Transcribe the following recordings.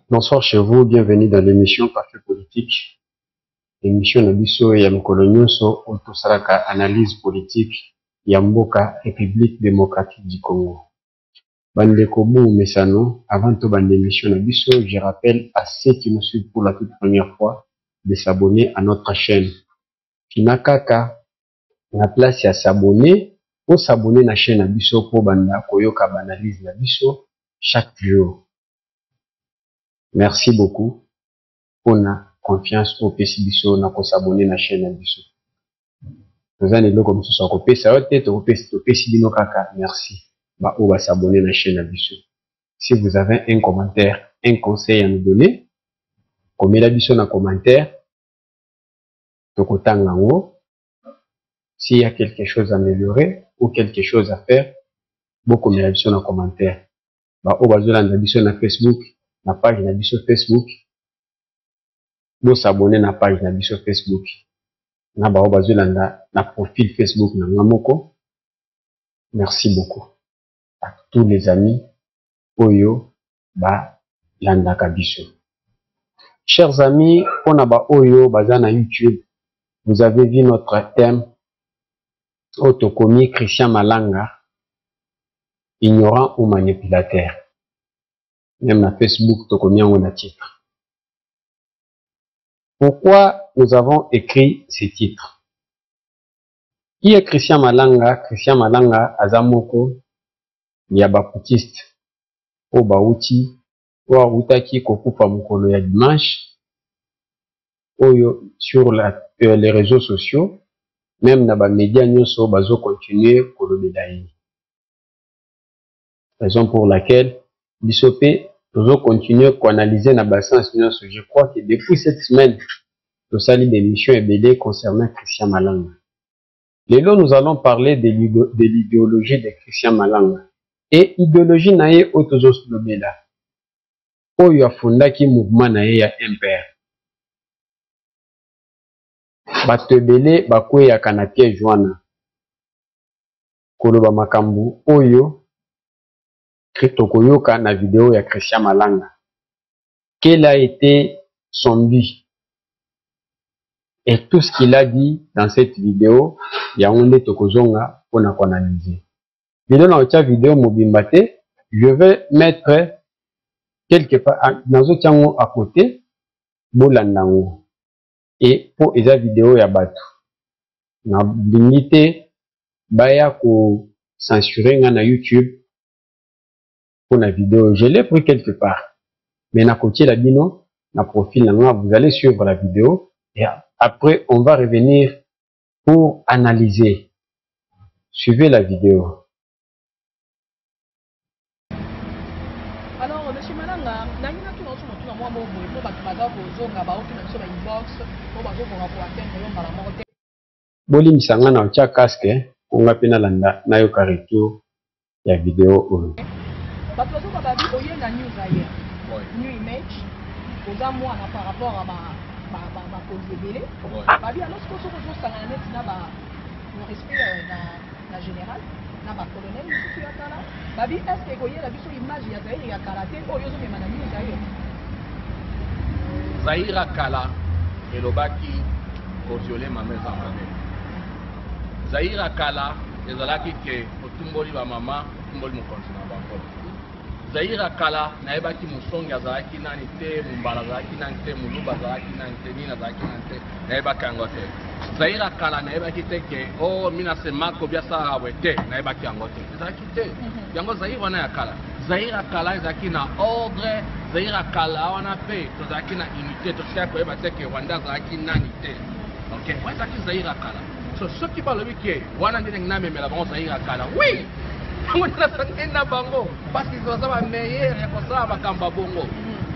Bonsoir chez vous, bienvenue dans l'émission Parfait Politique. Émission Nabiso et Mkolonyoso, Autosaraka, analyse politique, Yamboka, République démocratique du Congo. Bandeko Bou Mesano, avant tout bande émission Nabiso, je rappelle à ceux qui nous suivent pour la toute première fois de s'abonner à notre chaîne. Kinakaka, la place à s'abonner, pour s'abonner à la chaîne Nabiso pour banda Koyoka analyse Nabiso chaque jour. Merci beaucoup. On a confiance au PCBiso, on a s'abonner à la chaîne Nabiso. Nous allons comme ça, on peut s'arrêter, on peut s'abonner kaka. Merci. Bah, on va s'abonner à la chaîne Nabiso. Si vous avez un commentaire, un conseil à nous donner, comme la biso dans commentaire, s'il y a quelque chose à améliorer ou quelque chose à faire, beaucoup de la biso dans commentaire. Bah, on va la biso na Facebook, la page na biso Facebook. Nous s'abonner na page na biso Facebook. Na ba na profil Facebook na ngamoko. Merci beaucoup à tous les amis Oyo ba landaka biso. Chers amis, on a ba Oyo bazana YouTube. Vous avez vu notre thème autocommis Christian Malanga, ignorant ou manipulateur. Même na Facebook, tokomi on a titre. Pourquoi nous avons écrit ces titres? Qui est Christian Malanga? Christian Malanga azamoko yabaputiste o bauti o autaki kokufa mukolo ya dimanche oyo sur les réseaux sociaux, même na ba médias nyonso bazo continuer kolobela ye. Raison pour laquelle bisopé nous continuer qu'analyser na sens nyonso. Je crois que depuis cette semaine nous saluons des missions ebele concernant Christian Malanga. Lelo nous allons parler de l'idéologie de Christian Malanga. Et idéologie na ye otozos lobela oyo afundaki mouvement na ye ya MPR. Bato ebele bakweyaka na piège wana koloba makambo oyo tokoyoka na vidéo ya Christian Malanga. Quel a été son but? Et tout ce qu'il a dit dans cette vidéo, ya onde tokozonga pona analyser. Vidéo na otia vidéo mobimbate, je vais mettre quelque part dans un tiango à côté bolandango. Et pour esa vidéo ya bato na limité baya ko censurer nga na YouTube pour la vidéo. Je l'ai pris quelque part. Mais na côté la bino na profil na nga, vous allez suivre la vidéo et après on va revenir pour analyser. Suivez la vidéo. Alors, monsieur Malanga, nangina tu notu notu na mwa mo boye po bato baza kozonga ba ofi na biso ba inbox po bazobonga ko atteindre yo mbala moko te. Bolimisa nga na otia casque onga pena landa na yo retour ya vidéo oyo. Bato bazoba babi oyenga news aye. New image oza mwana par rapport à ba kozebele. Babi alors ce que so sanga net na ba no respect na général na ba colonel mususu ya kala. Babi est-ce que koyela biso image ya Zaire ya karaté oyo zo mema na news aye. Zaire kala elobaki kozioler mama ezamane. Zaire kala ezalaki ke otumboli ba mama otumboli mokonzi na bango. Zaire kala naebaki musongi azalaki nani te, mumbala azalaki nani te, muluba azalaki nani te, nina azalaki nani te, naebaki yango te. Zaire kala naebaki te ke o mina semako biasa awe te, naebaki yango te. Ezalaki te. Yango Zaire wana ya kala. Zaire kala ezalaki na ordre, Zaire kala wana pe tozalaki na unité, tosika koyeba te ke Rwanda azalaki nani te. OK, wana ezalaki Zaire kala. So soki balobi ke wana ndenge namemela bango Zaire kala. Oui. On a bango parce qu'ils ont la meilleure ya kosala bakamba bongo.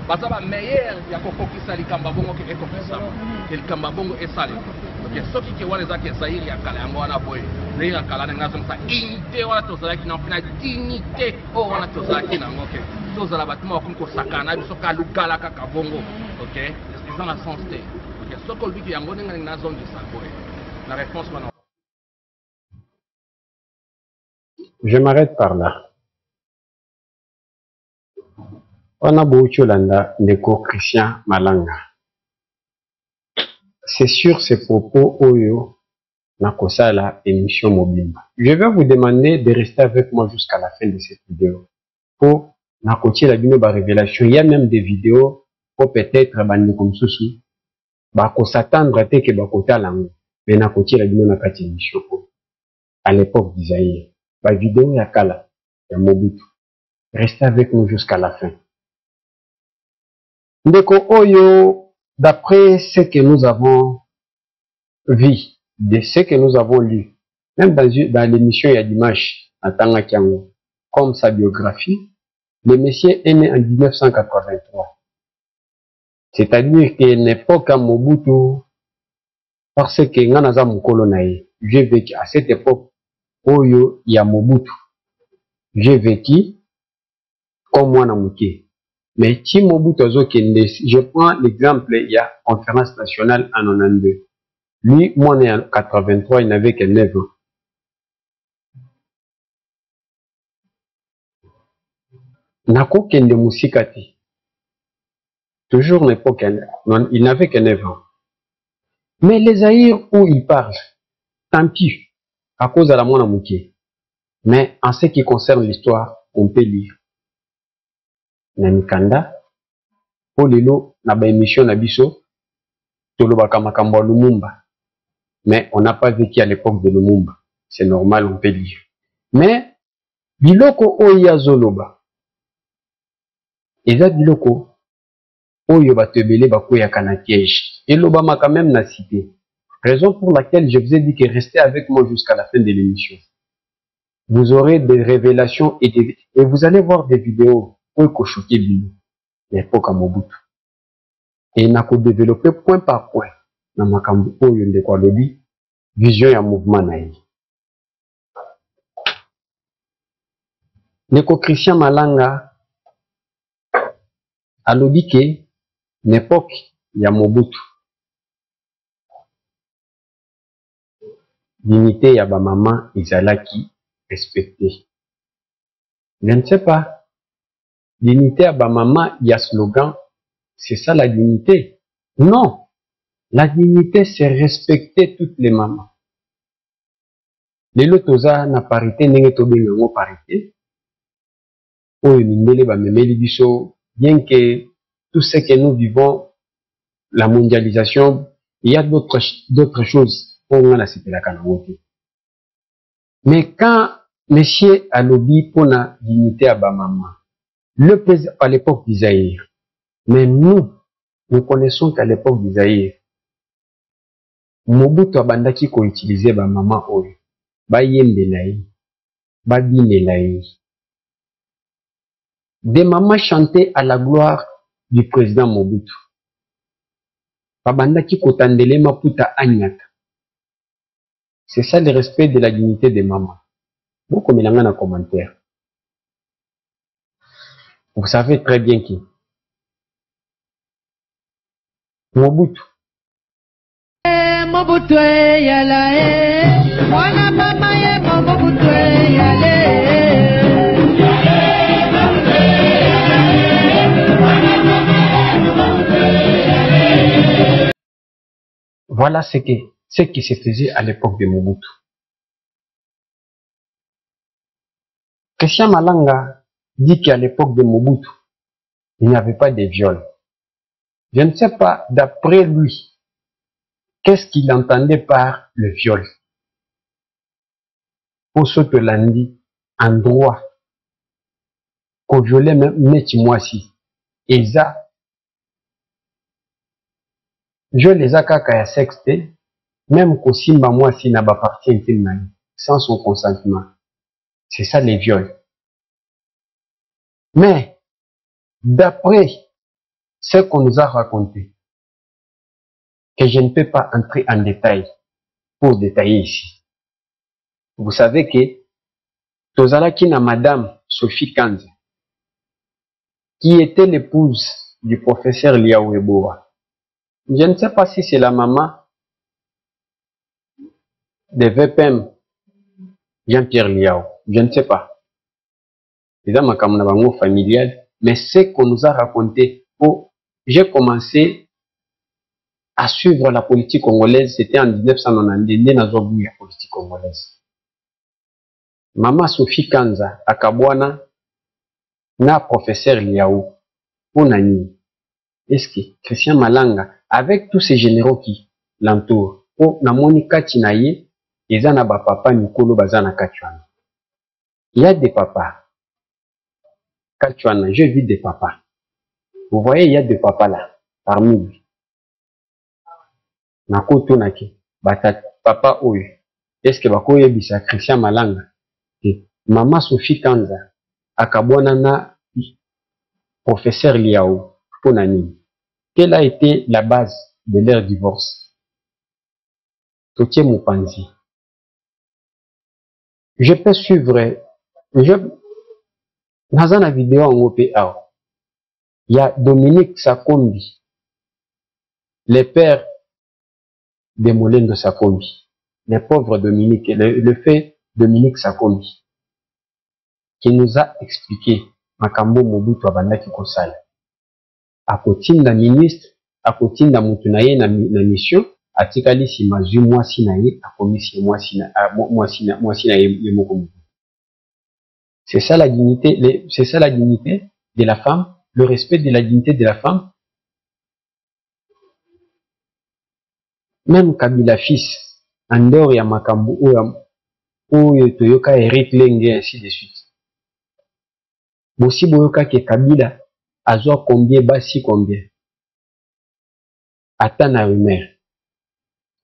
Baza ba meilleure ya kokokisa likamba bongo ke ekokisa. Ke likamba bongo esale. Donc soki ke wana ezaki Zaire ya kala yango wana boye. Zaire ya kala nga zonsa unité wana tozalaki na fina dignité o wana tozalaki na ngoke. Tozala batima ko sakana biso ka lugala kaka bongo. OK? C'est dans la sens te. OK, soko lobiki yango nga na zone de sa boye. La réponse maintenant. Je m'arrête par là. On a beaucoup landa ndeko Christian Malanga. C'est sur ces propos Oyo Nakosala émission Mobimba. Je vais vous demander de rester avec moi jusqu'à la fin de cette vidéo. Pour Nakotier la bino ba révélation, il y a même des vidéos pour peut-être bande comme ceci. Bako s'attendre à te que bakota lango. Mais Nakotier la bino na kati émission. À l'époque d'Isaïe. Ba vidéo ya kala ya Mobutu. Restez avec nous jusqu'à la fin. Ndeko Oyo, d'après ce que nous avons vu, de ce que nous avons lu, même dans l'émission il y a Dimanche, à Tanga Kiango, comme sa biographie, le monsieur est né en 1983. C'est-à-dire qu'à l'époque à Mobutu, parce que Nganaza Mukolo nae, j'ai vécu à cette époque, Oyo, il y a Mobutu. J'ai vécu comme moi Namuke. Mais si Mobutu Azokende, je prends l'exemple, il y a conférence nationale en 92. Lui, moi, né en 83, il n'avait que 9 ans. Nako Kende Musikati. Toujours l'époque, il n'avait que 9 ans. Mais les Zaïre où il parle, tant pis, à cause de la Mona Mouké. Mais en ce qui concerne l'histoire, on peut lire. Namikanda, Olelo, Naba émission Nabiso, Tolobaka Makambo Lumumba. Mais on n'a pas vécu à l'époque de Lumumba. C'est normal, on peut lire. Mais, Biloko Oya Zoloba. Eza Biloko Oyo Batebele Bakoya Kanakiej. Et l'Obama quand même n'a cité. Raison pour laquelle je vous ai dit que restez avec moi jusqu'à la fin de l'émission. Vous aurez des révélations et vous allez voir des vidéos où choqué Bilo. L'époque à Mobutu. Et il n'a qu'à développer point par point. Dans ma cambo Oyo Ndekwa Lobi. Vision et mouvement naï. Neko Christian Malanga a lobi que l'époque ya Mobutu. Dignité ya ba maman Izalaki respectée. Je ne sais pas. Dignité ya ba maman ya slogan. C'est ça la dignité? Non. La dignité c'est respecter toutes les mamans. Lelo toza na parité ndenge tobenga ngo parité. Oyo mindele ba memeli biso, bien que tout ce que nous vivons, la mondialisation, il y a d'autres choses pour nous la cité la kanangote. Mais quand monsieur alobi pour la dignité à ba maman, le président à l'époque d'Isaïe, mais nous connaissons qu'à l'époque d'Isaïe, Mobutu abandaki ko utiliser ba maman oyo, ba yembela yi, ba binela yi. Des mamans chantaient à la gloire du président Mobutu. Babandaki kotandele maputa anyata. C'est ça le respect de la dignité des mamans. Beaucoup mélange dans commentaire. Vous savez très bien qui. Mobutu. Mobutu yala mwana mama ye Mobutu yala. Voilà ce qui se faisait à l'époque de Mobutu. Christian Malanga dit qu'à l'époque de Mobutu, il n'y avait pas de viol. Je ne sais pas, d'après lui, qu'est-ce qu'il entendait par le viol. Pour ce que l'on dit, en droit, qu'on violait même moi si. Et ça, je les a kaka ya sexte, même qu'au simba moi si n'a pas parti intime sans son consentement. C'est ça les viols. Mais, d'après ce qu'on nous a raconté, que je ne peux pas entrer en détail pour détailler ici. Vous savez que Tozala qui n'a madame Sophie Kanze, qui était l'épouse du professeur Liao Eboa. Je ne sais pas si c'est la maman de VPM Jean-Pierre Liao. Je ne sais pas. C'est dans ma camarade familiale. mais ce qu'on nous a raconté. Oh, j'ai commencé à suivre la politique congolaise, c'était en 1990, dans la politique congolaise. Maman Sophie Kanza, à Kabwana, na professeur Liao, Onani. Est-ce que Christian Malanga, avec tous ces généraux qui l'entourent, oh, na Monika Tinaye, ils en ont papa Nikolo Bazana Kachuana. Il y a des papas. Kachuana, j'ai vu des papas. Vous voyez, il y a des papas là, parmi eux. Nakoto naki, papa oyo. Est-ce que bakoye bisa Christian Malanga? Maman Sophie Kanza, akabwana na professeur Liao, Ponani. Quelle a été la base de leur divorce? Totie Mupanzi. Je peux suivre, dans la vidéo en OPA, il y a Dominique Sakombi, le père de Molendo Sakombi, le pauvre Dominique, le fait Dominique Sakombi, qui nous a expliqué Makambo Mobutu Abandaki Kosala. À côté d'un ministre, à côté d'un Moutunaye na mission, à Tikali si Mazu moi sinaye, à commission moi sinaye Yemokomu. C'est ça la dignité, c'est ça la dignité de la femme, le respect de la dignité de la femme. Même Kabila fils, en dehors ya Makambo ou Toyoka Eric Lenge, ainsi de suite. Bossi Boyoka ke Kabila azwa combien, basi combien. Atana rumeur.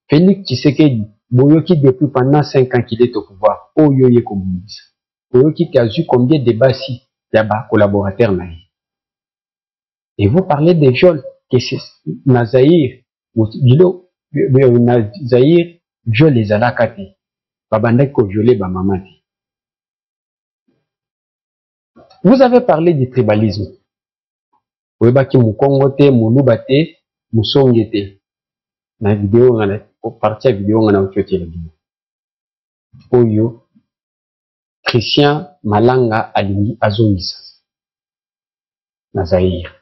Félix Tshisekedi, Boyoki depuis pendant 5 ans qu'il est au pouvoir, Oyoye communiste. Boyoki qui a eu combien de basi, yaba collaborateurs naïs. Et vous parlez des viols, que c'est Nazaïr, Nazaïr, viol les alakati. Babandeko violé ba mamati. Vous avez parlé du tribalisme. Webaki Mukongote, Mulubate, Musongete. Na vidéo, partie à vidéo, on a ochoté le vidéo. Oyo, Christian Malanga Alini Azongisa. Nazaïr.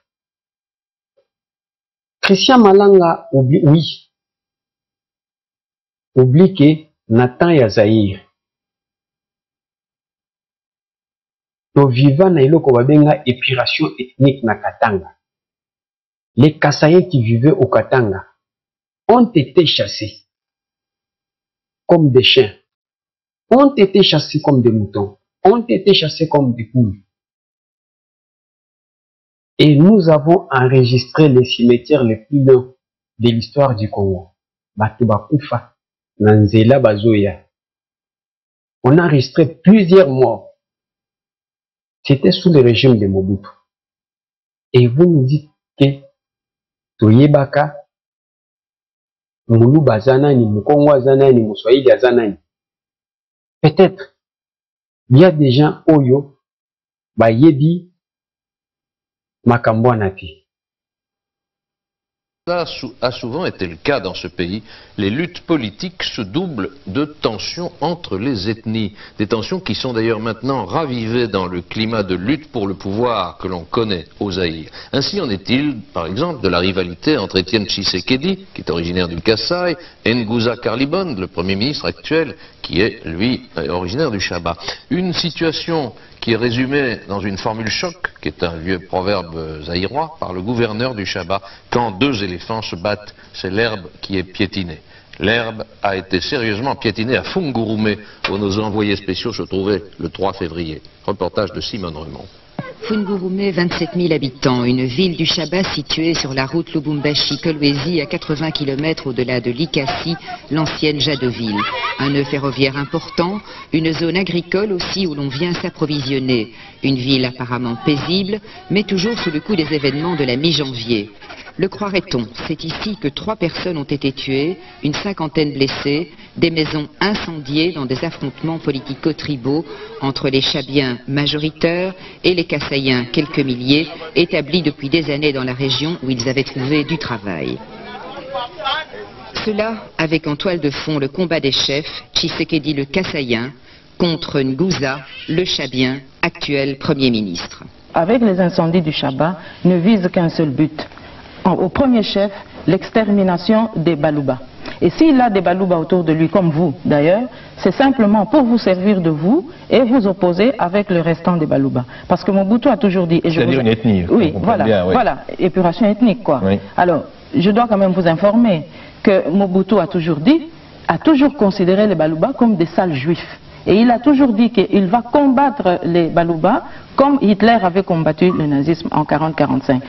Christian Malanga oublie, oui. Oublie que Nathan Yazaïr. To vivant na iloko babenga épuration ethnique na Katanga. Les Kasaïens qui vivaient au Katanga ont été chassés comme des chiens, ont été chassés comme des moutons, ont été chassés comme des poules. Et nous avons enregistré les cimetières les plus longs de l'histoire du Congo. Batubakufa, Nanzela Bazoya. On a enregistré plusieurs morts. C'était sous le régime de Mobutu. Et vous nous dites que Toyebaka, Moulou Bazanani, Mukongo Azanani, Moussoïdi Azanani. Peut-être, il y a des gens Oyo, Bayebi, Makambo Anati. Ça a souvent été le cas dans ce pays. Les luttes politiques se doublent de tensions entre les ethnies. Des tensions qui sont d'ailleurs maintenant ravivées dans le climat de lutte pour le pouvoir que l'on connaît au Zaïre. Ainsi en est-il, par exemple, de la rivalité entre Étienne Tshisekedi, qui est originaire du Kasaï, et Nguza Karlibon, le Premier ministre actuel, qui est, lui, originaire du Chaba. Une situation qui est résumée dans une formule choc, qui est un vieux proverbe zaïrois, par le gouverneur du Chaba. Quand 2 éléphants se battent, c'est l'herbe qui est piétinée. L'herbe a été sérieusement piétinée à Fungurume, où nos envoyés spéciaux se trouvaient le 3 février. Reportage de Simone Remond. Fungurume, 27 000 habitants, une ville du Chaba située sur la route Lubumbashi-Kolwezi à 80 km au-delà de Likasi, l'ancienne Jadoville. Un nœud ferroviaire important, une zone agricole aussi où l'on vient s'approvisionner. Une ville apparemment paisible, mais toujours sous le coup des événements de la mi-janvier. Le croirait-on, c'est ici que 3 personnes ont été tuées, une 50aine blessées, des maisons incendiées dans des affrontements politico-tribaux entre les Chabiens majoritaires et les Kasaïens, quelques milliers, établis depuis des années dans la région où ils avaient trouvé du travail. Cela avec en toile de fond le combat des chefs, Tshisekedi le Kasaïen, contre Nguza, le Chabien, actuel Premier ministre. avec les incendies du Chaba, ne vise qu'un seul but. Au premier chef, l'extermination des Balouba. Et s'il a des Balouba autour de lui, comme vous d'ailleurs, c'est simplement pour vous servir de vous et vous opposer avec le restant des Balouba. Parce que Mobutu a toujours dit... C'est-à-dire une ethnie. Oui, voilà, bien, oui. Voilà, épuration ethnique, quoi. Oui. Alors, je dois quand même vous informer que Mobutu a toujours dit, a toujours considéré les Balouba comme des sales juifs. Et il a toujours dit qu'il va combattre les Balouba comme Hitler avait combattu le nazisme en 40-45.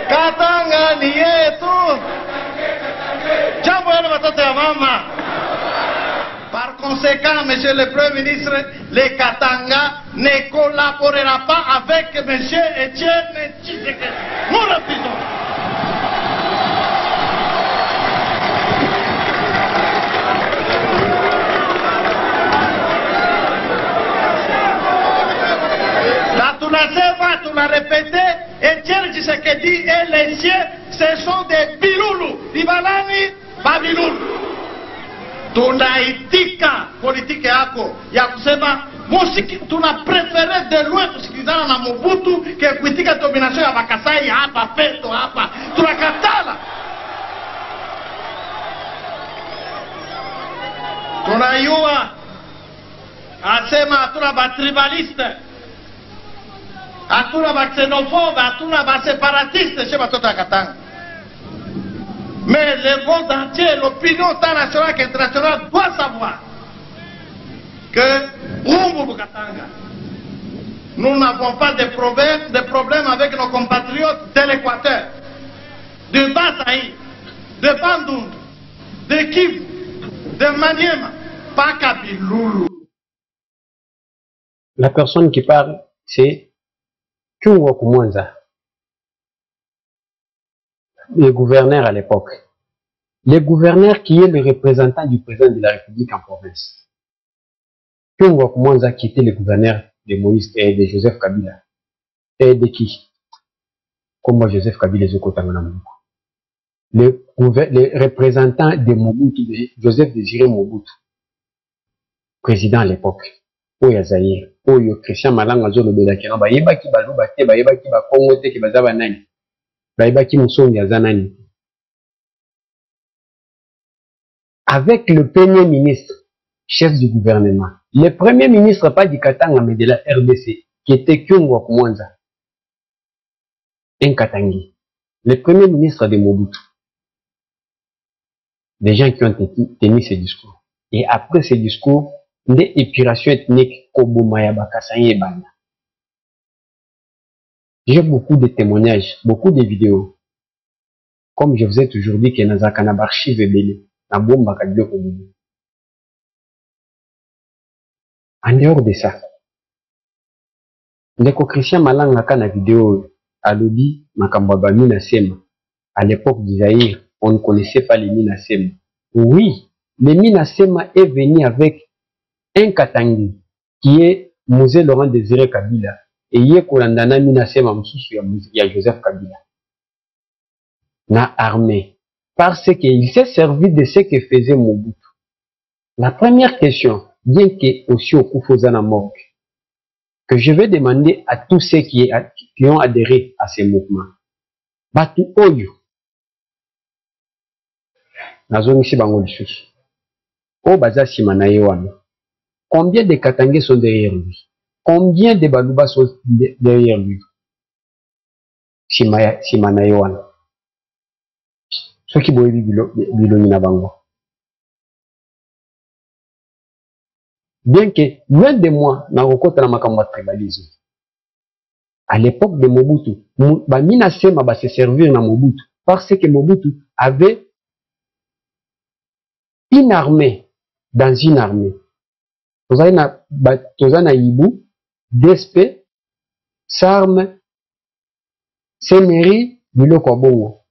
Katanga ni yetu. Jambo yale watoto ya mama. Par conséquent, monsieur le Premier ministre, les Katanga ne collaborera pas avec monsieur Etienne Tshisekedi. Nous refusons. Là, tu la sais, tu l'as répété. Etienne Tshisekedi et les siens, ce sont des biloulous. Ibalani, pas biloulou. Tunaitika politique yako ya kusema musiki tuna préféré de loin kusikilizana na Mobutu ke kuitika domination ya Bakasai hapa peto hapa. Tunakatala. Tunayua asema hatuna batribaliste. Hatuna baxénophobe, hatuna baséparatiste chez batoto ya Katanga. Mais le monde entier, l'opinion tant nationale qu'internationale doit savoir que nous n'avons pas de problème avec nos compatriotes de l'Équateur, de Basaï, de Bandung, de Kivu, de Maniema, pas Kabiloulou. La personne qui parle, c'est Kyungwa Kumwanza, le gouverneur à l'époque. Le gouverneur qui est le représentant du président de la République en province. Kyungwa Kumwanza qui était le gouverneur de Moïse et de Joseph Kabila. Et de qui? Comme moi, Joseph Kabila est le représentant de Mobutu, de Joseph Désiré Mobutu, président à l'époque. Oyo Zaïre, Oyo Christian Malanga Zolo Belakena, Bayebaki Balubate, Bayebaki Bakongote, Kibazaba Nani. Avec le premier ministre, chef du gouvernement, le premier ministre pas du Katanga mais de la RDC, qui était Kyungwa Kumwanza, un Katangi, le premier ministre de Mobutu, des gens qui ont tenu ce discours. Et après ce discours, des épurations ethniques Kobumaya Bakasaye Banda. J'ai beaucoup de témoignages, beaucoup de vidéos. Comme je vous ai toujours dit que Nazakana archive belé, na bomba kadjo kobubu. En dehors de ça, ndeko Christian Malanga kana vidéo alodi makambaba mina sema. À l'époque d'Isaïr, on ne connaissait pas les Mina Sema. Oui, les Mina Sema est venu avec un Katangi qui est Mosé Laurent Désiré Kabila. Et il y a Mina Sema msusu ya Joseph Kabila. Na armée. Parce qu'il s'est servi de ce que faisait Mobutu. La première question, bien que aussi au Koufozana morgue, que je vais demander à tous ceux qui ont adhéré à ces mouvements. Batu Oyo. Nazonisi bango lisusu. O baza sima na ye wana. Combien de Katangais sont derrière lui? Combien de Balouba sont derrière lui? Sima na ye wana. Ceux qui boyebi biloni na bango. Bien que loin de moi na rekota na makambo ya tribalisme. À l'époque de Mobutu, Bamina Sema va se servir dans Mobutu parce que Mobutu avait une armée dans une armée. Tozana Ibu, DSP, Sarme, Seneri, Biloko Bongo.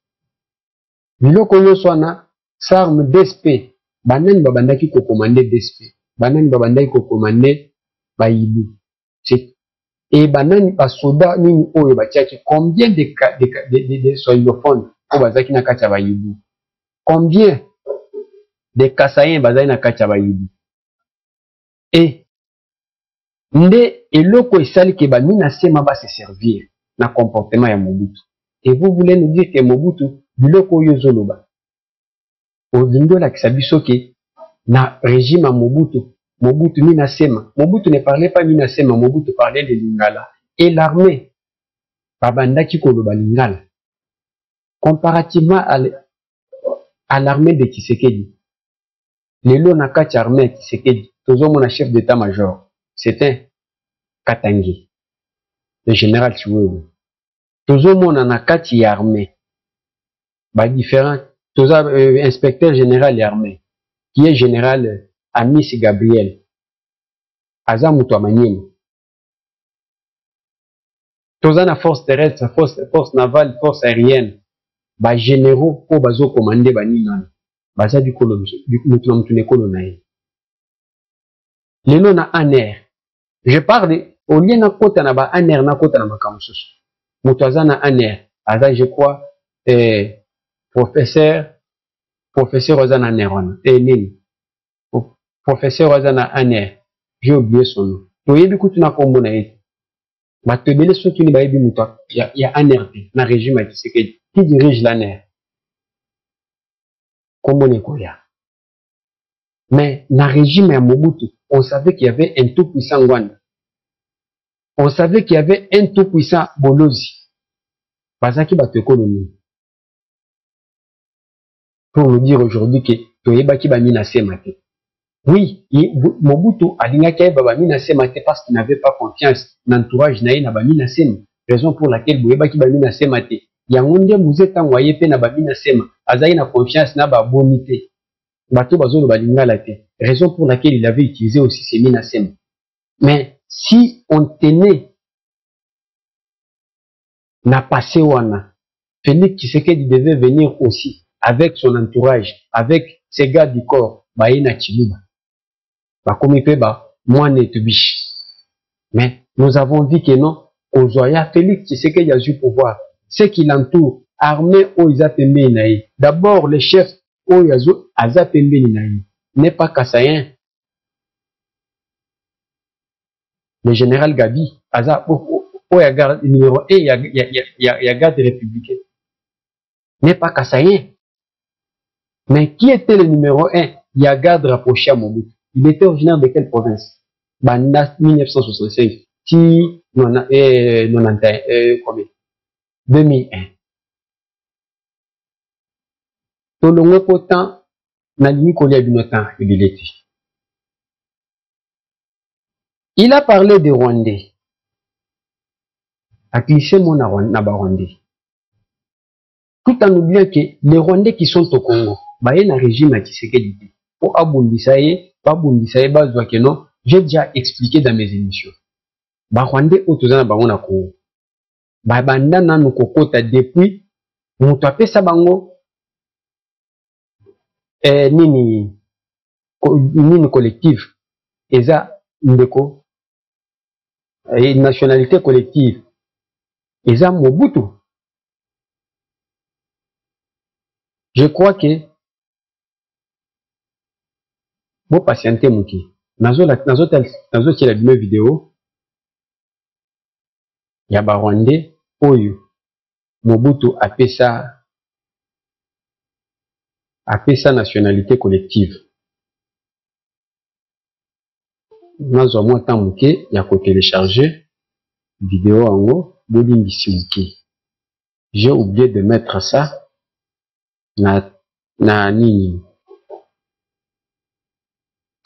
Biloko Yoswana, Sarme, DSP, Banan Babandaki ko commandé DSP, Banan Babandaki ko commandé Ibu. Et Banan Basoda Nini Oyo Batiaki, combien de soyophones au Bazaki Nakacha Ibu? Combien de Kassaïens Bazaki Nakacha Ibu? Et nde eloko esali ke Bamina Sema va se servir na comportement ya Mobutu. Et vous voulez nous dire que Mobutu biloko oyo zoloba ozindo la kisabiso ke na régime à Mobutu Mina Sema. Mobutu ne parlait pas Mina Sema, Mobutu parlait de Lingala et l'armée babandaki koloba Lingala comparativement à l'armée de Tshisekedi. Lelo na kati armée Tshisekedi toujours mon chef d'état-major c'était Katangi, le général Chiwewe. Toujours mon anakati armée. Bah différent. Toujours inspecteur général et armée. Qui est général Amis Gabriel. Azamuto Amanyem. Toujours la force terrestre, force navale, force aérienne. Bah généraux pour bazo commander baninan. Baza du colon, du colonaï. Les noms na un air. Je parle de au lieu na kota na ba aner na kota na makamususu. Mutuaza na aner. Aza je crois professeur Ozana Neron. Nini. Professeur Ozana aner. J'ai oublié son nom. Toyebi kutu na kombo na ete. Ba tebele soki ni ba yebi mutua. Ya aner na régime à Tshisekedi. Qui dirige l'aner? Kombo ne koya. Mais na régime à Mobutu, on savait qu'il y avait un tout puissant Rwanda. On savait qu'il y avait un tout puissant Bolozi. Bazaki bato économie. Pour nous dire aujourd'hui que Toyebaki Bamina Semate. Oui, Mobutu alingaki Bamina Semate parce qu'il n'avait pas confiance dans l'entourage na Bamina Sema. Raison pour laquelle Boyebaki Bamina Semate. Yangonde muzeta ngoye pe na Bamina Sema. Azayi na confiance na ba bonité. Bato bazolo balingala te. Raison pour laquelle il avait utilisé aussi ces Mina Sema. Mais si on tenait na passé wana, Félix Tshisekedi devait venir aussi avec son entourage, avec ses gars du corps, Baïna Chiluba. Bakomi peba, moi netubish. Mais nous avons vu que non, Ozoya, Félix Tshisekedi a eu pouvoir. Ceux qui l'entourent, armée Oizapembe Naï. D'abord, le chef Oyazo Azapembe Naï. N'est pas Kassaïen. Le général Gabi, Aza, ya garde numéro 1, il y a garde républicain. N'est pas Kassaïen. Mais qui était le numéro 1? Il y a garde rapproché à Mobutu. Il était originaire de quelle province? Banda 1965. Qui, 91, combien? 2001. Tolongo potan, Nalimi Kolia Binotan, il a parlé des Rwandais. A cliché mon Rwandais. Tout en oubliant que les Rwandais qui sont au Congo, bah il y a un régime à Tshisekedi. Pour Abundisaye, bazwa que non, j'ai déjà expliqué dans mes émissions. Bah Rwandais autozana ba on a Congo. Bah banda na nous kokota depuis mutu apesa bango nini collective eza ndeko nationalité collective eza Mobutu. Je crois que vous patientez muki nazo la vidéo ya ba Rwandais oyo Mobutu apesa nationalité collective. Nazo mo temps muke ya ko télécharger vidéo ango bolingisi muki. J'ai oublié de mettre ça na nini.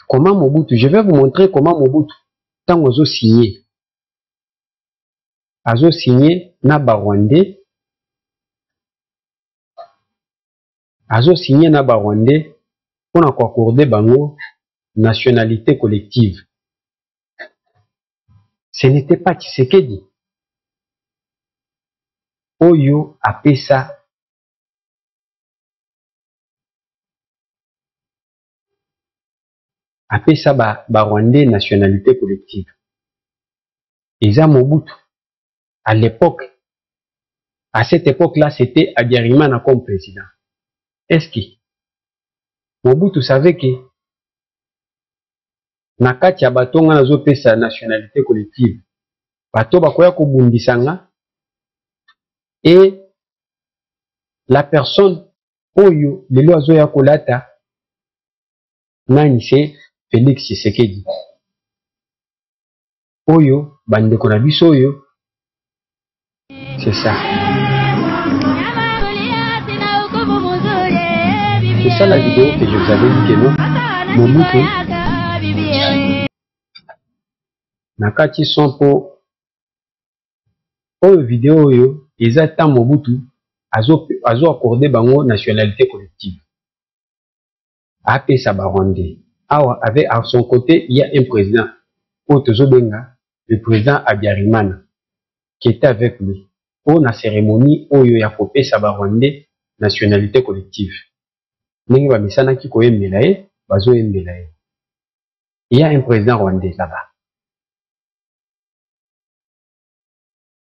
Comment Mobutu, je vais vous montrer comment Mobutu tant ozo signé azo signé na Rwandais. Azo signé na Rwandais pour accorder bango nationalité collective. Ce n'était pas Tshisekedi. Oyo apesa ba Rwandais nationalité collective. Eza Mobutu. À l'époque, à cette époque-là, c'était Abiyarimana comme président. Est-ce que Mobutu savait que nakati ya batonga nazo pesa nationalité collective, bato bakoya kobundisanga et la personne oyo lelo azo ya kolata nani c'est Félix Tshisekedi. Oyo bandeko na biso oyo, c'est ça. C'est ça la vidéo que je vous avais dit que non, Mobutu nakati son po oyo vidéo oyo eza Mobutu azo accordé bango nationalité collective. Apesa ba Rwandais. Avec à son côté, il y a un président, Otozobenga, le président Abiyarimana, qui était avec lui. Pour la cérémonie, oyo ya kopesa ba Rwandais nationalité collective. Nengi ba misana ki koyembela ye, bazo yembela ye. Il y a un président rwandais là-bas.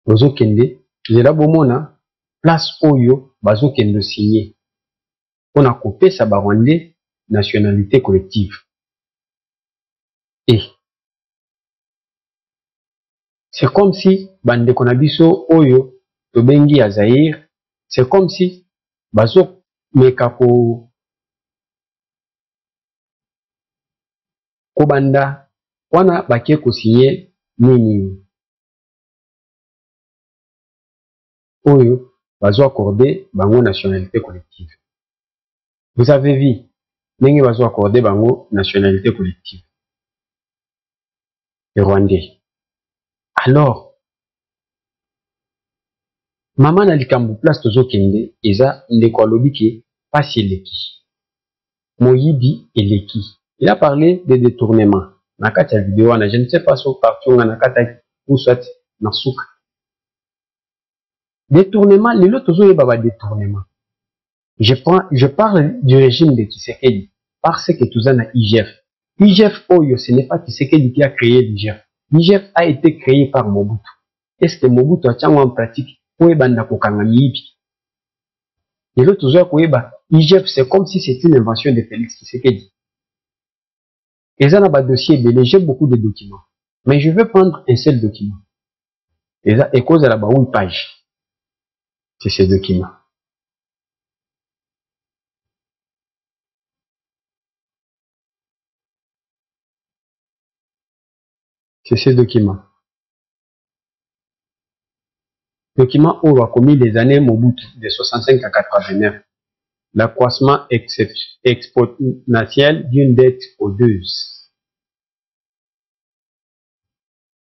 Bazo kende, zela bomona place oyo bazo kende signé. On a kopesa ba Rwandais nationalité collective. Et c'est comme si bande konabiso oyo tobengi ya Zaïre, c'est comme si bazo mekako kobanda wana bakie ko signer nini oyo bazo accorder bango nationalité collective. Vous avez vu nenge bazo accorder bango nationalité collective. Les Rwandais. Alors, maman na likambo place tozo kende eza ndeko alobi ke pasi eleki. Moyibi eleki. Il a parlé de détournement. Na kati ya vidéo wana, je ne sais pas sur partout na kata ou soit na souka. Détournement, les autres tozo yeba ba détournement. Je parle du régime de Tshisekedi parce que tout ça na IGF. IGF Oyo, ce n'est pas Tshisekedi qui a créé l'IGF. L'IGF a été créé par Mobutu. Est-ce que Mobutu a tient en pratique pour ebanda kokanga miyibi? Les autres tozo koyeba IGF, c'est comme si c'était une invention de Félix Tshisekedi. Et ça, dans le dossier, j'ai beaucoup de documents. Mais je vais prendre un seul document. Et ça, cause à la 8 pages. C'est ce document. C'est ce document. Document où on a commis les années Mobutu, de 65 à 89. L'accroissement exponentiel d'une dette odeuse.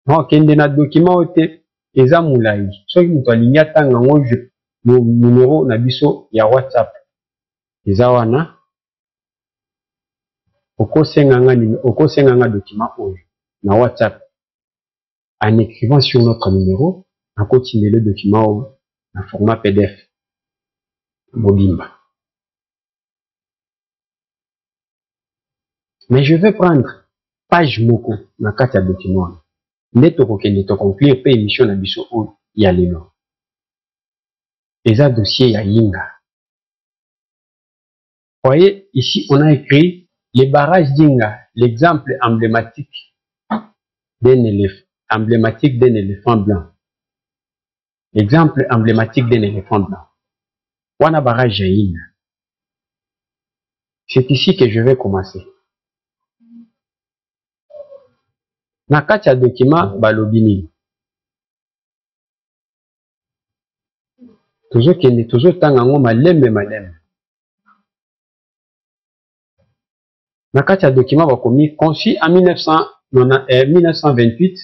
Donc, il y a un document où il y a un moulay. Ce qui est aligné à le numéro nabiso ya WhatsApp. Il y a un document na WhatsApp. En écrivant sur notre numéro, on continue le document en format PDF. Bobimba. Mais je vais prendre page moko na kati ya document. Neto kokende to conclure pe émission na biso o ya lelo. Eza dossier ya Yinga. Voyez, ici on a écrit les barrages d'Yinga, l'exemple emblématique d'un éléphant blanc. L'exemple emblématique d'un éléphant blanc. Wana barrage ya Yinga. C'est ici que je vais commencer. Na kati ya document balobi nini. Tozo tanga ngo malembe. Na kati ya document bakomi conçu en 1928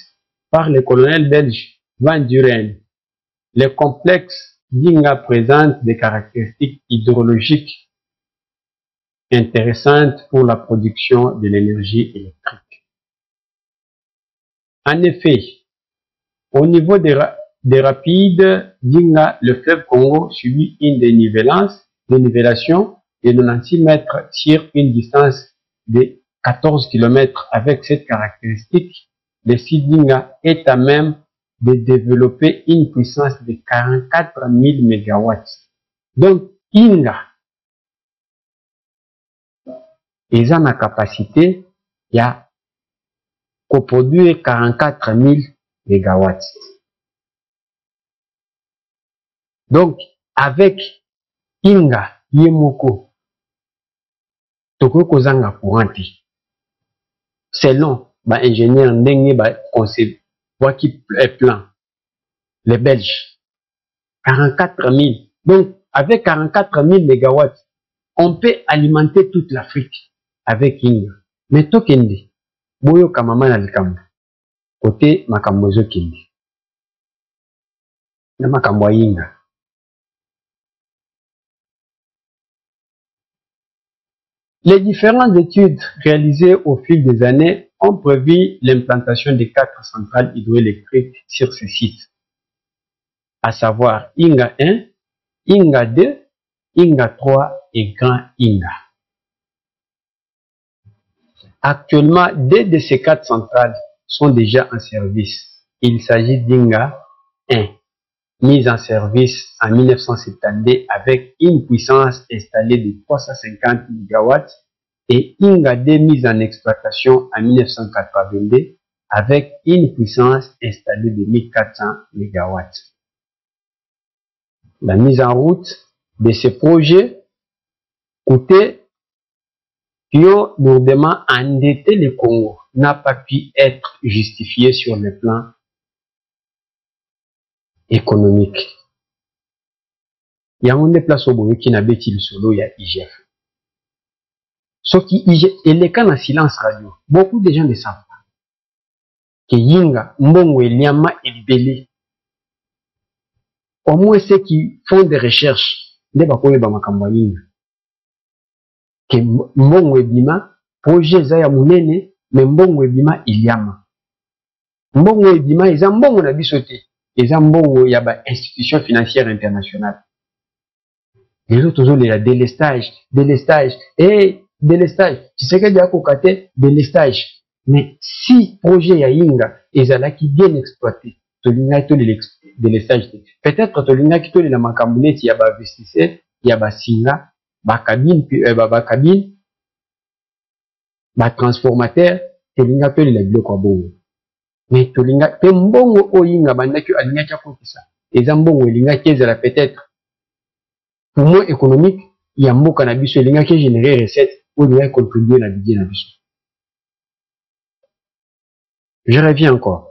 par le colonel belge Van Duren. Le complexe d'Inga présente des caractéristiques hydrologiques intéressantes pour la production de l'énergie électrique. En effet, au niveau des rapides d'Inga, le fleuve Congo subit une dénivellation de 96 mètres sur une distance de 14 km. Avec cette caractéristique, le site d'Inga est à même de développer une puissance de 44 000 MW. Donc, Inga, ils ont la capacité de produire 44 000 MW. Donc, avec Inga, Yemoko, Toko Kozanga Kouranti, selon l'ingénieur Ndenge concept, qui est plein, les Belges, 44 000. Donc, avec 44 000 MW, on peut alimenter toute l'Afrique avec Inga. Mais Tokendi, Boyo Kamama Likambo, côté Makambozo Kendi, na Makambo Inga. Les différentes études réalisées au fil des années ont prévu l'implantation de 4 centrales hydroélectriques sur ce site, à savoir Inga 1, Inga 2, Inga 3 et Grand Inga. Actuellement, 2 de ces 4 centrales sont déjà en service. Il s'agit d'Inga 1, mise en service en 1972 avec une puissance installée de 350 MW, et Inga 2 mise en exploitation en 1982 avec une puissance installée de 1400 MW. La mise en route de ces projets coûtait qui ont lourdement endetté le Congo n'a pas pu être justifiée sur le plan économique. Il y a un déplace au Boyo qui n'a pas été le solo, il y a IGF. Sauf qu'il est en silence radio. Beaucoup de gens ne savent pas que Yinga, Mbongo, Liama et Libélé, au moins ceux qui font des recherches, ne va pas Yinga. Que Mbongo et Bima, projet Zaya Mounene, mais Mbongo et Bima, Iliama. Mbongo et Bima, ils ont Mbongo na bisoté. Ils ont Mbongo, il y a une institution financière internationale. Les autres ont les délestage, et délestage. Tu sais qu'il y a côté délestage. Mais si projet ya Yinga, ils ont qui bien exploité, Tolinga qui les délestage. Peut-être Tolinga qui les la makamounet, il y a ba investisseur, il y a ba singa, ba cabine, ba transformateur, Tolinga qui les blocs à bongo. Mais Tolinga, pe mbongo o Yinga bandaki alinya cha kokisa. Ils ont mbongo Yinga qui est peut-être pour moi économique, il y a un cannabis qui a généré des recettes ou qui a contribué à la vie de Je reviens encore.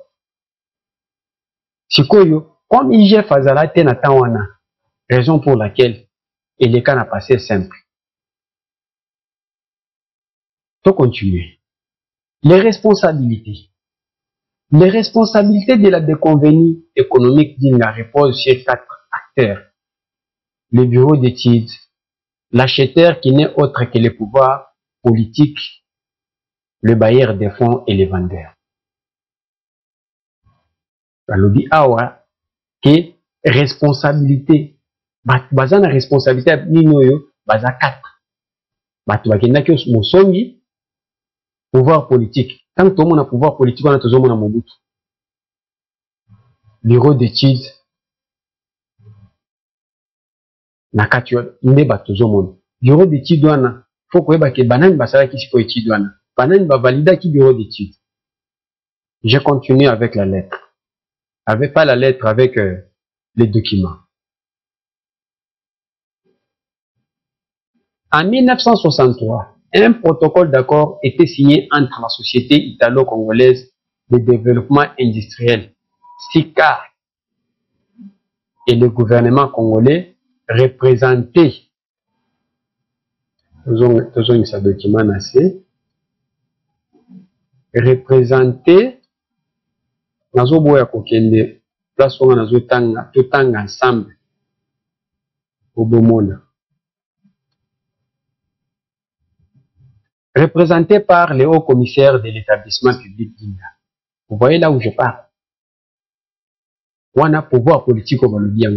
Si comme IGF Azala Tenatawana, raison pour laquelle il est qu'à passer simple. Faut continuer. Les responsabilités. Les responsabilités de la déconvenue économique d'Inga reposent sur 4 acteurs. Le bureau d'études, l'acheteur qui n'est autre que le pouvoir politique, le bailleur des fonds et les vendeurs. Balobi awa que responsabilité, bazana responsabilité ninoyo baza 4. Batu bakenda ki musongi pouvoir politique. Tant que tout le monde a pouvoir politique, on a toujours mon Mobutu. Bureau d'études na katuwa ndeba tozomona bureau d'études wana faut koyeba ke banani basala ki siko étude wana banani ba valida ki bureau d'études. Je continue avec la lettre, avec pas la lettre, avec les documents. En 1963, un protocole d'accord était signé entre la société italo-congolaise de développement industriel SICA et le gouvernement congolais représenté, représenté, nazoboya kokende place on a tout ensemble au beau monde. Représenté par les hauts commissaires de l'établissement public d'Inga. Vous voyez là où je parle. On a pouvoir politique au Valobia.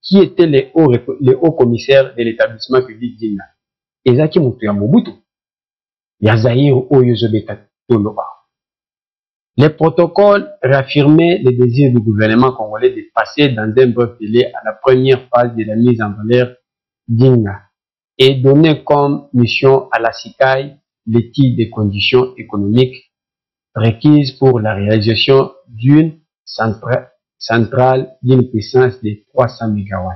Qui étaient les hauts commissaires de l'établissement public d'Inga? Ezaki Moutuya Mobutu. Yazaïr Oyozobeka Toloba. Les protocoles réaffirmaient le désir du gouvernement congolais de passer dans un bref délai à la première phase de la mise en valeur d'Inga et donner comme mission à la SICAI l'étude des conditions économiques requises pour la réalisation d'une centrale d'une puissance de 300 MW.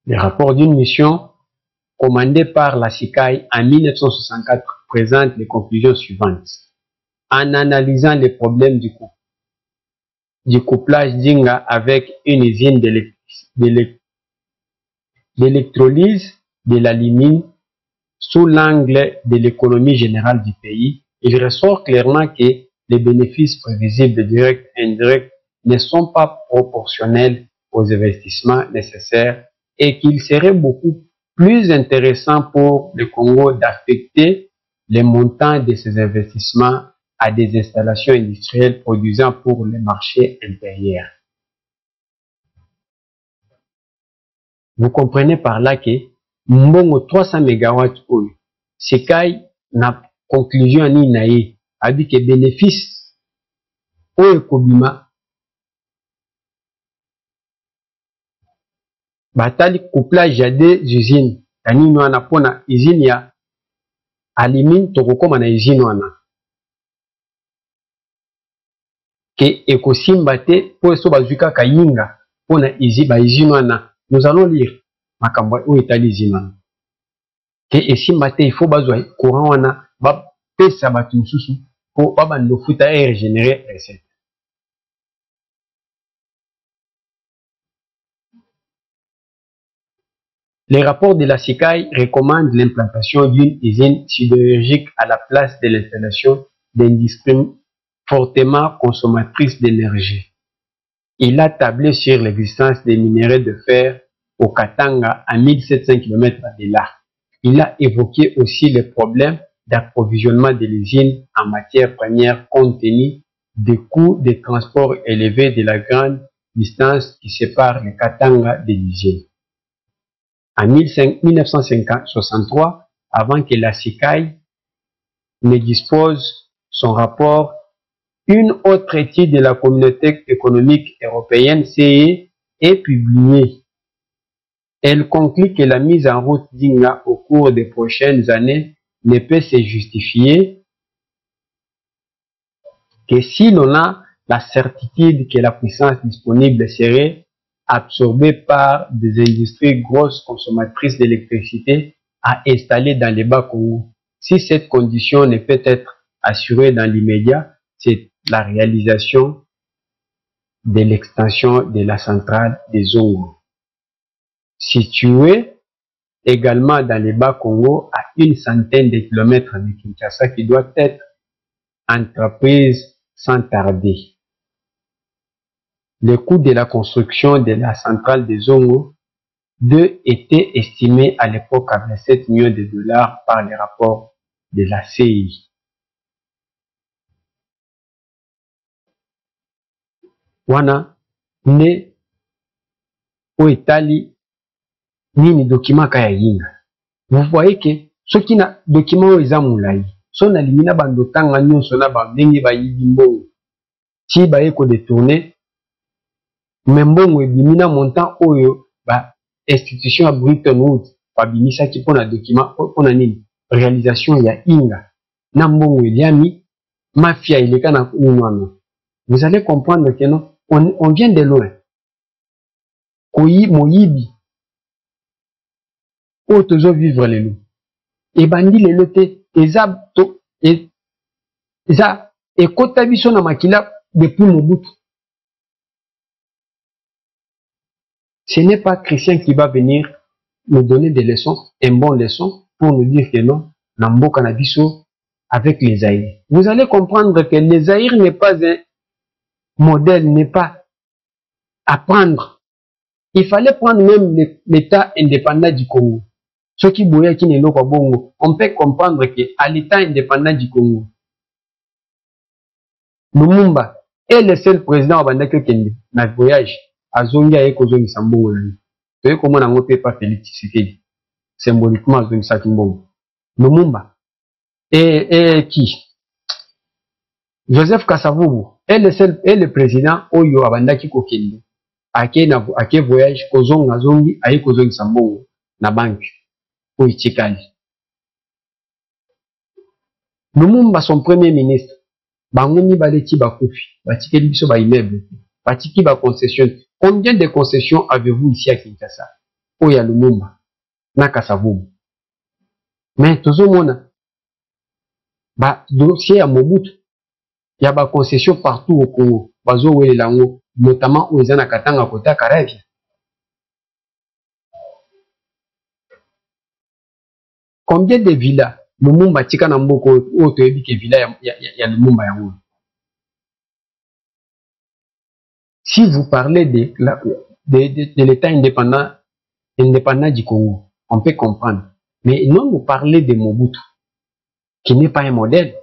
Le rapport d'une mission commandée par la SICAI en 1964 présente les conclusions suivantes. En analysant les problèmes du couplage d'Inga avec une usine d'électrolyse de l'alumine sous l'angle de l'économie générale du pays, il ressort clairement que les bénéfices prévisibles directs et indirects ne sont pas proportionnels aux investissements nécessaires et qu'il serait beaucoup plus intéressant pour le Congo d'affecter les montants de ces investissements à des installations industrielles produisant pour le marché intérieur. Vous comprenez par là que mbongo 300 MW SICAI na conclusion ni nae a dit que bénéfice oyo kobima batali couplage ya deux usines tani wana pona usine ya alumine tokokoma na usine wana ke ekosimba te po so bazuka kayinga pona usine wana. Nous allons lire makambo oyo etali usine wana ke esimba te il faut bazwa courant wana bapesa bato mosusu po babanda ofuta e régénérer recette. Les rapports de la SICAI recommandent l'implantation d'une usine sidérurgique à la place de l'installation d'industries fortement consommatrices d'énergie. Il a tablé sur l'existence des minerais de fer au Katanga à 1700 km de là. Il a évoqué aussi les problèmes d'approvisionnement de l'usine en matières premières compte tenu des coûts de transport élevés de la grande distance qui sépare le Katanga de l'usine. En 1963, avant que la SICAI ne dispose son rapport, une autre étude de la communauté économique européenne CE est publiée. Elle conclut que la mise en route d'Inga au cours des prochaines années ne peut se justifier que si l'on a la certitude que la puissance disponible serait absorbée par des industries grosses consommatrices d'électricité à installer dans les Bas-Congo. Si cette condition ne peut être assurée dans l'immédiat, c'est la réalisation de l'extension de la centrale des Zongo, située également dans les Bas-Congo à une centaine de kilomètres de Kinshasa qui doit être entreprise sans tarder. Le coût de la construction de la centrale des Zongo 2 était estimé à l'époque à 27 millions de dollars par les rapports de la CI. Wana ne oetali nini document kaya yinga. Vous voyez que ce qui na document eza mulai so na limina bando tanga nyonso na ba ndenge ba yibimbo ti ba eko détourner membongo ebimina montant oyo ba institution à Bretton Woods ba binisa ki pona document pona nini réalisation ya inga na mbongo eliami mafia ileka na kunwana. Vous allez comprendre que non, on vient de loin. Moyibi o tozo vivre les loups et bandi les loté eza ekota biso na makila depuis Mobutu. Ce n'est pas Christian qui va venir nous donner des leçons, une bonne leçon pour nous dire que non, na mboka na biso avec les Zaïre. Vous allez comprendre que les Zaïre n'est pas un modèle, n'est pas à prendre. Il fallait prendre même l'État indépendant du Congo. Ceux qui bouillaient qui n'est pas bon, on peut comprendre qu'à l'État indépendant du Congo, Lumumba est le seul président au Kende, dans le voyage, à Zonga et Kozongi Sambongo. Vous voyez comment on ne peut pas Félix Tshisekedi, symboliquement Zongi Sakimbongo. Lumumba et qui? Joseph Kasavubu est le président Oyo Abandaki Kokende. Ake voyage Kozonga Zongi aye Kozongi Sambongo na banque ou Itikali. Lumumba son premier ministre. Bangoni baleti bakufi, batikeli biso ba immeuble, batiki ba concession. Combien de concessions avez-vous ici à Kinshasa? Oya Lumumba, na Kasavubu. Mais tozomona ba dossier à Mobutu, il y a ba concession partout au Congo. Bazo wele lango, notamment aux Ezana Katanga Kota Karavia. Combien de villas Lumumba tika na mboko o toyebi ke villa ya Lumumba yango. Si vous parlez de l'État indépendant du Congo, on peut comprendre. Mais non, vous parlez de Mobutu, qui n'est pas un modèle.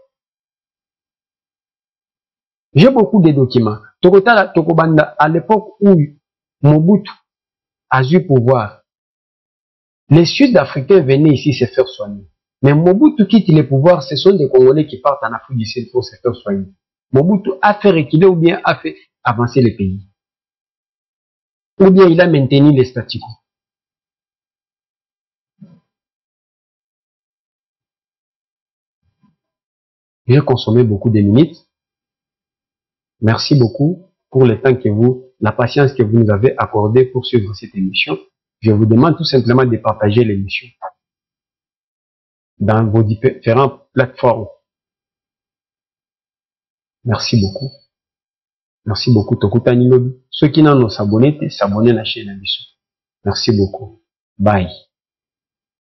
J'ai beaucoup de documents. Tokobanda, à l'époque où Mobutu a eu pouvoir, les Sud-Africains venaient ici se faire soigner. Mais Mobutu quitte le pouvoir, ce sont des Congolais qui partent en Afrique du Sud pour se faire soigner. Mobutu a fait reculer ou bien a fait avancer le pays. Ou bien il a maintenu les statu quo. J'ai consommé beaucoup de minutes. Merci beaucoup pour le temps la patience que vous nous avez accordée pour suivre cette émission. Je vous demande tout simplement de partager l'émission dans vos différentes plateformes. Merci beaucoup. Merci beaucoup. Tokutani Lobi. Ceux qui n'ont pas s'abonner à la chaîne. Merci beaucoup. Bye.